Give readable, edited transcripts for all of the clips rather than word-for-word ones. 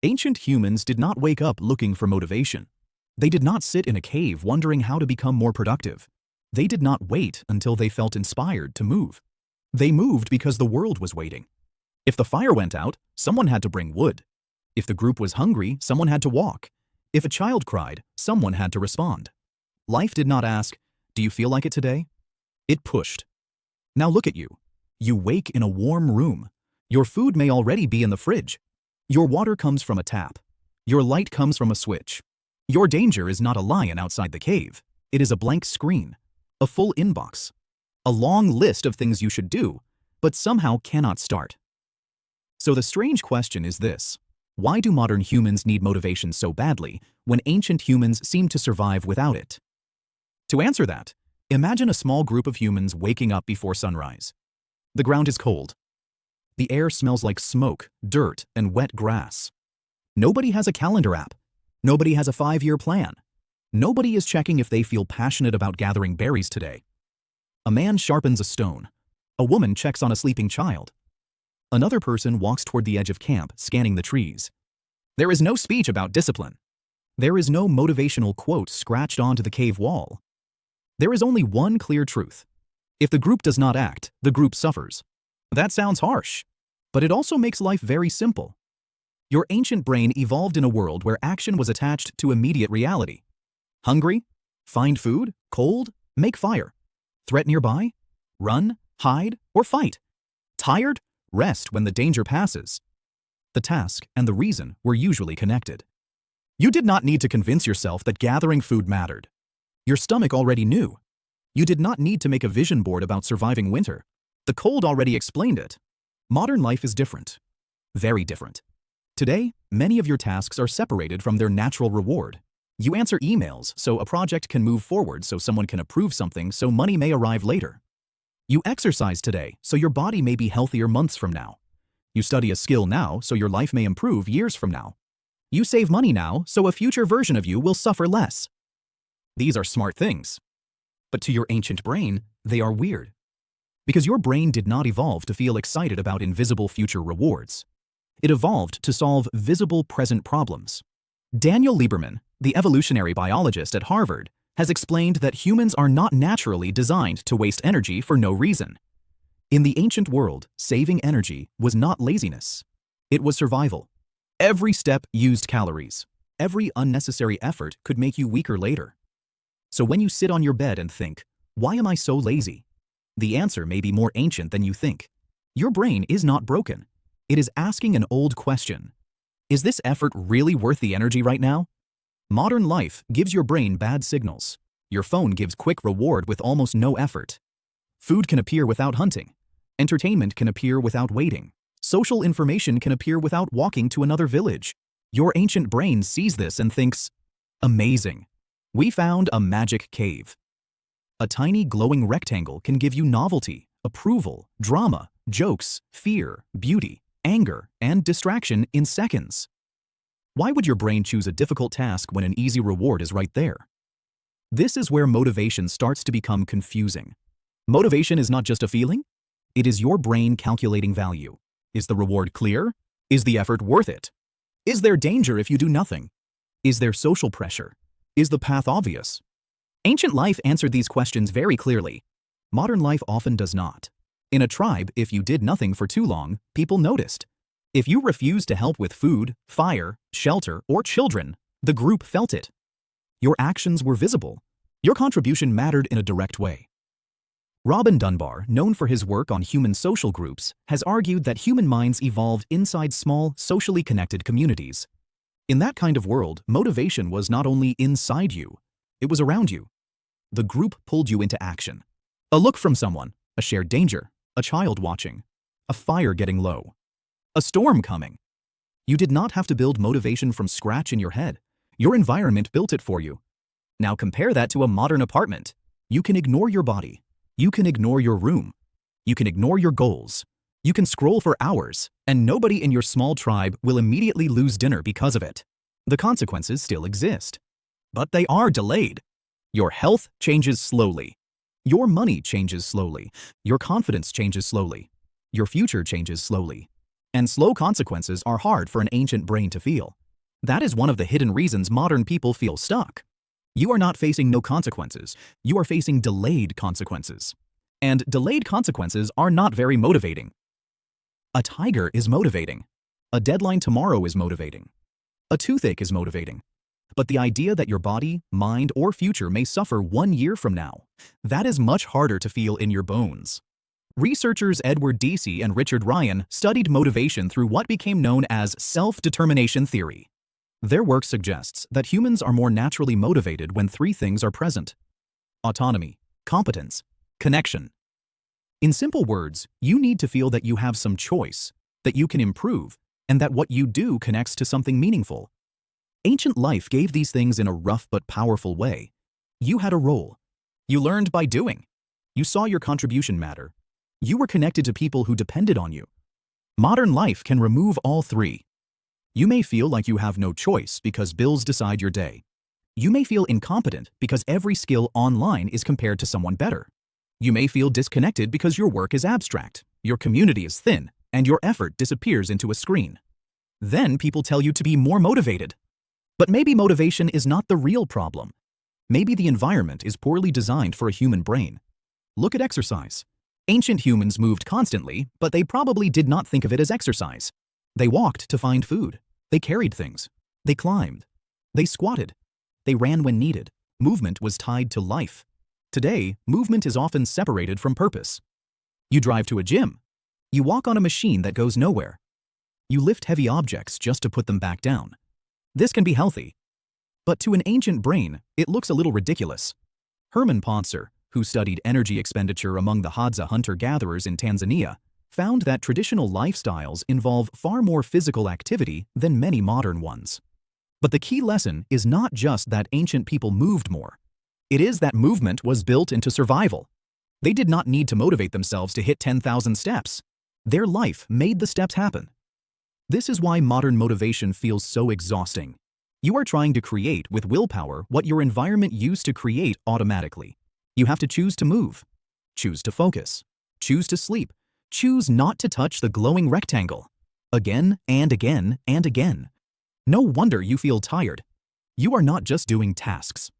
Ancient humans did not wake up looking for motivation. They did not sit in a cave wondering how to become more productive. They did not wait until they felt inspired to move. They moved because the world was waiting. If the fire went out, someone had to bring wood. If the group was hungry, someone had to walk. If a child cried, someone had to respond. Life did not ask, "Do you feel like it today?" It pushed. Now look at you. You wake in a warm room. Your food may already be in the fridge. Your water comes from a tap. Your light comes from a switch. Your danger is not a lion outside the cave. It is a blank screen, a full inbox, a long list of things you should do, but somehow cannot start. So the strange question is this: why do modern humans need motivation so badly when ancient humans seem to survive without it? To answer that, imagine a small group of humans waking up before sunrise. The ground is cold. The air smells like smoke, dirt, and wet grass. Nobody has a calendar app. Nobody has a 5-year plan. Nobody is checking if they feel passionate about gathering berries today. A man sharpens a stone. A woman checks on a sleeping child. Another person walks toward the edge of camp, scanning the trees. There is no speech about discipline. There is no motivational quote scratched onto the cave wall. There is only one clear truth. If the group does not act, the group suffers. That sounds harsh, but it also makes life very simple. Your ancient brain evolved in a world where action was attached to immediate reality. Hungry? Find food? Cold? Make fire. Threat nearby? Run, hide, or fight. Tired? Rest when the danger passes. The task and the reason were usually connected. You did not need to convince yourself that gathering food mattered. Your stomach already knew. You did not need to make a vision board about surviving winter. The cold already explained it. Modern life is different. Very different. Today, many of your tasks are separated from their natural reward. You answer emails so a project can move forward, so someone can approve something, so money may arrive later. You exercise today so your body may be healthier months from now. You study a skill now so your life may improve years from now. You save money now so a future version of you will suffer less. These are smart things. But to your ancient brain, they are weird. Because your brain did not evolve to feel excited about invisible future rewards. It evolved to solve visible present problems. Daniel Lieberman, the evolutionary biologist at Harvard, has explained that humans are not naturally designed to waste energy for no reason. In the ancient world, saving energy was not laziness. It was survival. Every step used calories. Every unnecessary effort could make you weaker later. So when you sit on your bed and think, "Why am I so lazy?" the answer may be more ancient than you think. Your brain is not broken. It is asking an old question. Is this effort really worth the energy right now? Modern life gives your brain bad signals. Your phone gives quick reward with almost no effort. Food can appear without hunting. Entertainment can appear without waiting. Social information can appear without walking to another village. Your ancient brain sees this and thinks, "Amazing. We found a magic cave." A tiny glowing rectangle can give you novelty, approval, drama, jokes, fear, beauty, anger, and distraction in seconds. Why would your brain choose a difficult task when an easy reward is right there? This is where motivation starts to become confusing. Motivation is not just a feeling. It is your brain calculating value. Is the reward clear? Is the effort worth it? Is there danger if you do nothing? Is there social pressure? Is the path obvious? Ancient life answered these questions very clearly. Modern life often does not. In a tribe, if you did nothing for too long, people noticed. If you refused to help with food, fire, shelter, or children, the group felt it. Your actions were visible. Your contribution mattered in a direct way. Robin Dunbar, known for his work on human social groups, has argued that human minds evolved inside small, socially connected communities. In that kind of world, motivation was not only inside you, it was around you. The group pulled you into action. A look from someone, a shared danger, a child watching, a fire getting low, a storm coming. You did not have to build motivation from scratch in your head. Your environment built it for you. Now compare that to a modern apartment. You can ignore your body. You can ignore your room. You can ignore your goals. You can scroll for hours, and nobody in your small tribe will immediately lose dinner because of it. The consequences still exist, but they are delayed. Your health changes slowly. Your money changes slowly. Your confidence changes slowly. Your future changes slowly. And slow consequences are hard for an ancient brain to feel. That is one of the hidden reasons modern people feel stuck. You are not facing no consequences, you are facing delayed consequences. And delayed consequences are not very motivating. A tiger is motivating. A deadline tomorrow is motivating. A toothache is motivating. But the idea that your body, mind, or future may suffer 1 year from now, that is much harder to feel in your bones. Researchers Edward Deci and Richard Ryan studied motivation through what became known as self-determination theory. Their work suggests that humans are more naturally motivated when 3 things are present: autonomy, competence, connection. In simple words, you need to feel that you have some choice, that you can improve, and that what you do connects to something meaningful. Ancient life gave these things in a rough but powerful way. You had a role. You learned by doing. You saw your contribution matter. You were connected to people who depended on you. Modern life can remove all 3. You may feel like you have no choice because bills decide your day. You may feel incompetent because every skill online is compared to someone better. You may feel disconnected because your work is abstract, your community is thin, and your effort disappears into a screen. Then people tell you to be more motivated. But maybe motivation is not the real problem. Maybe the environment is poorly designed for a human brain. Look at exercise. Ancient humans moved constantly, but they probably did not think of it as exercise. They walked to find food. They carried things. They climbed. They squatted. They ran when needed. Movement was tied to life. Today, movement is often separated from purpose. You drive to a gym. You walk on a machine that goes nowhere. You lift heavy objects just to put them back down. This can be healthy. But to an ancient brain, it looks a little ridiculous. Herman Pontzer, who studied energy expenditure among the Hadza hunter-gatherers in Tanzania, found that traditional lifestyles involve far more physical activity than many modern ones. But the key lesson is not just that ancient people moved more. It is that movement was built into survival. They did not need to motivate themselves to hit 10,000 steps. Their life made the steps happen. This is why modern motivation feels so exhausting. You are trying to create with willpower what your environment used to create automatically. You have to choose to move, choose to focus, choose to sleep, choose not to touch the glowing rectangle. Again and again and again. No wonder you feel tired. You are not just doing tasks.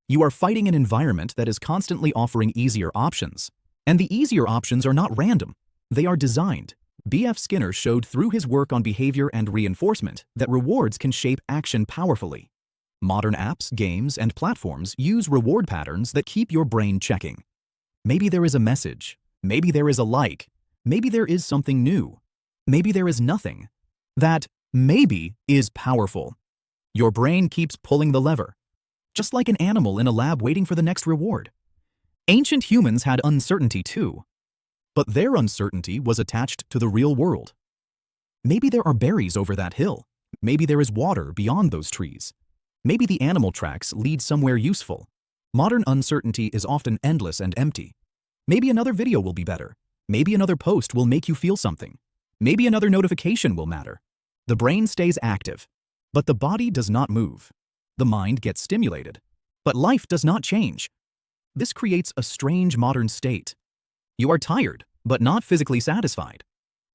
You are fighting an environment that is constantly offering easier options. And the easier options are not random. They are designed. B.F. Skinner showed through his work on behavior and reinforcement that rewards can shape action powerfully. Modern apps, games, and platforms use reward patterns that keep your brain checking. Maybe there is a message. Maybe there is a like. Maybe there is something new. Maybe there is nothing. That maybe is powerful. Your brain keeps pulling the lever, just like an animal in a lab waiting for the next reward. Ancient humans had uncertainty too. But their uncertainty was attached to the real world. Maybe there are berries over that hill. Maybe there is water beyond those trees. Maybe the animal tracks lead somewhere useful. Modern uncertainty is often endless and empty. Maybe another video will be better. Maybe another post will make you feel something. Maybe another notification will matter. The brain stays active, but the body does not move. The mind gets stimulated, but life does not change. This creates a strange modern state. You are tired, but not physically satisfied.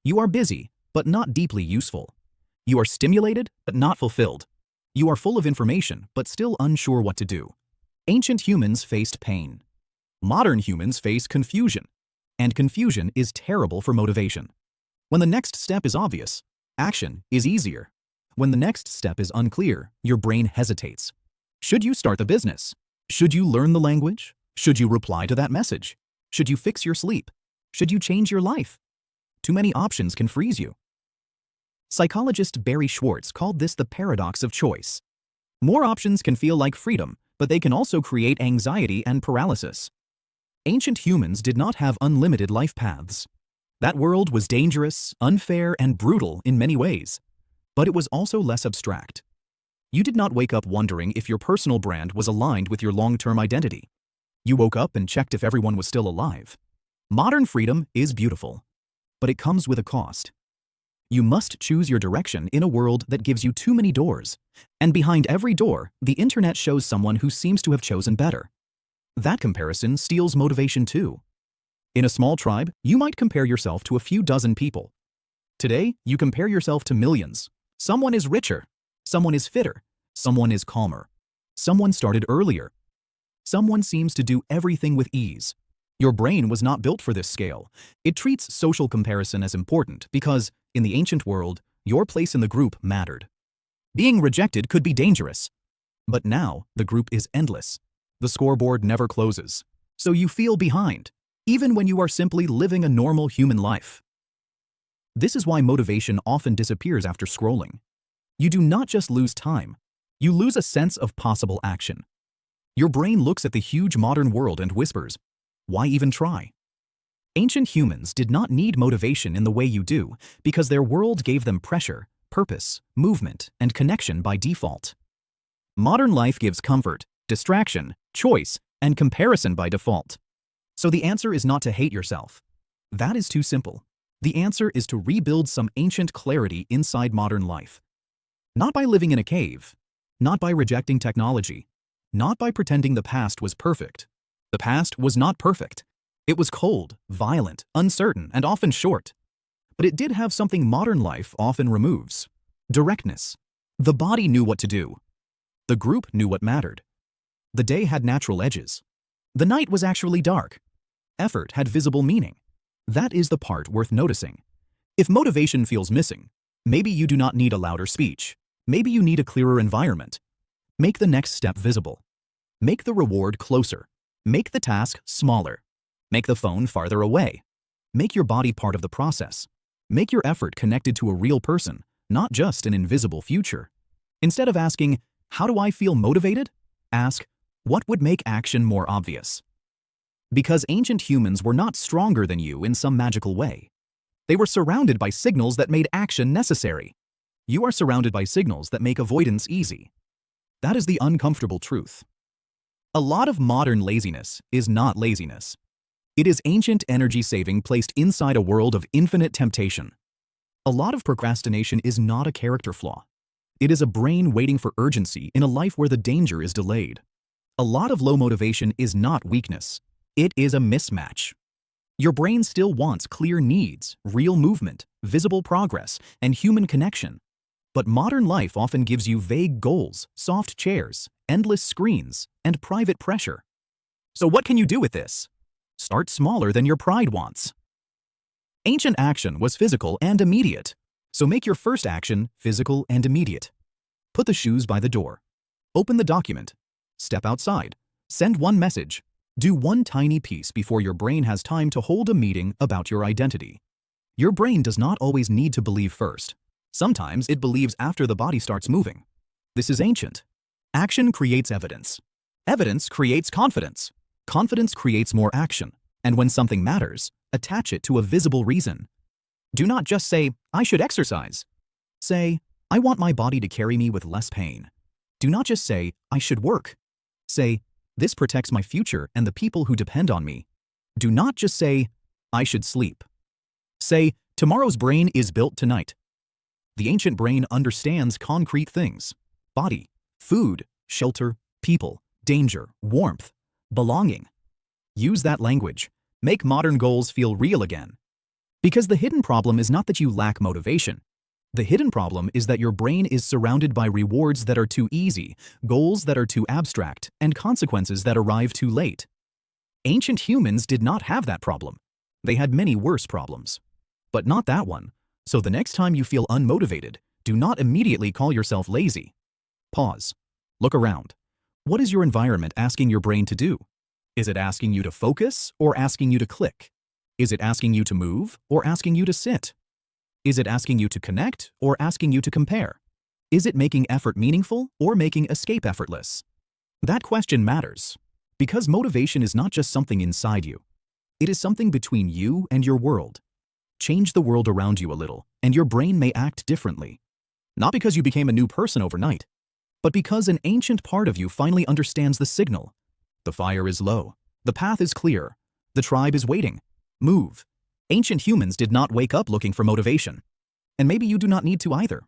You are busy, but not deeply useful. You are stimulated, but not fulfilled. You are full of information, but still unsure what to do. Ancient humans faced pain. Modern humans face confusion, and confusion is terrible for motivation. When the next step is obvious, action is easier. When the next step is unclear, your brain hesitates. Should you start the business? Should you learn the language? Should you reply to that message? Should you fix your sleep? Should you change your life? Too many options can freeze you. Psychologist Barry Schwartz called this the paradox of choice. More options can feel like freedom, but they can also create anxiety and paralysis. Ancient humans did not have unlimited life paths. That world was dangerous, unfair, and brutal in many ways, but it was also less abstract. You did not wake up wondering if your personal brand was aligned with your long-term identity. You woke up and checked if everyone was still alive. Modern freedom is beautiful, but it comes with a cost. You must choose your direction in a world that gives you too many doors, and behind every door, the internet shows someone who seems to have chosen better. That comparison steals motivation too. In a small tribe, you might compare yourself to a few dozen people. Today, you compare yourself to millions. Someone is richer. Someone is fitter. Someone is calmer. Someone started earlier. Someone seems to do everything with ease. Your brain was not built for this scale. It treats social comparison as important because, in the ancient world, your place in the group mattered. Being rejected could be dangerous. But now, the group is endless. The scoreboard never closes. So you feel behind, even when you are simply living a normal human life. This is why motivation often disappears after scrolling. You do not just lose time, you lose a sense of possible action. Your brain looks at the huge modern world and whispers, "Why even try?" Ancient humans did not need motivation in the way you do because their world gave them pressure, purpose, movement, and connection by default. Modern life gives comfort, distraction, choice, and comparison by default. So the answer is not to hate yourself. That is too simple. The answer is to rebuild some ancient clarity inside modern life. Not by living in a cave, not by rejecting technology, not by pretending the past was perfect. The past was not perfect. It was cold, violent, uncertain, and often short. But it did have something modern life often removes: directness. The body knew what to do. The group knew what mattered. The day had natural edges. The night was actually dark. Effort had visible meaning. That is the part worth noticing. If motivation feels missing, maybe you do not need a louder speech. Maybe you need a clearer environment. Make the next step visible. Make the reward closer. Make the task smaller. Make the phone farther away. Make your body part of the process. Make your effort connected to a real person, not just an invisible future. Instead of asking, "How do I feel motivated?" ask, "What would make action more obvious?" Because ancient humans were not stronger than you in some magical way. They were surrounded by signals that made action necessary. You are surrounded by signals that make avoidance easy. That is the uncomfortable truth. A lot of modern laziness is not laziness. It is ancient energy saving placed inside a world of infinite temptation. A lot of procrastination is not a character flaw. It is a brain waiting for urgency in a life where the danger is delayed. A lot of low motivation is not weakness. It is a mismatch. Your brain still wants clear needs, real movement, visible progress, and human connection. But modern life often gives you vague goals, soft chairs, endless screens, and private pressure. So what can you do with this? Start smaller than your pride wants. Ancient action was physical and immediate, so make your first action physical and immediate. Put the shoes by the door. Open the document. Step outside. Send one message. Do one tiny piece before your brain has time to hold a meeting about your identity. Your brain does not always need to believe first. Sometimes it believes after the body starts moving. This is ancient. Action creates evidence. Evidence creates confidence. Confidence creates more action. And when something matters, attach it to a visible reason. Do not just say, "I should exercise." Say, "I want my body to carry me with less pain." Do not just say, "I should work." Say, "This protects my future and the people who depend on me." Do not just say, "I should sleep." Say, "Tomorrow's brain is built tonight." The ancient brain understands concrete things: body, food, shelter, people, danger, warmth, belonging. Use that language. Make modern goals feel real again. Because the hidden problem is not that you lack motivation. The hidden problem is that your brain is surrounded by rewards that are too easy, goals that are too abstract, and consequences that arrive too late. Ancient humans did not have that problem. They had many worse problems. But not that one. So the next time you feel unmotivated, do not immediately call yourself lazy. Pause. Look around. What is your environment asking your brain to do? Is it asking you to focus or asking you to click? Is it asking you to move or asking you to sit? Is it asking you to connect or asking you to compare? Is it making effort meaningful or making escape effortless? That question matters, because motivation is not just something inside you. It is something between you and your world. Change the world around you a little, and your brain may act differently. Not because you became a new person overnight, but because an ancient part of you finally understands the signal. The fire is low. The path is clear. The tribe is waiting. Move. Ancient humans did not wake up looking for motivation. And maybe you do not need to either.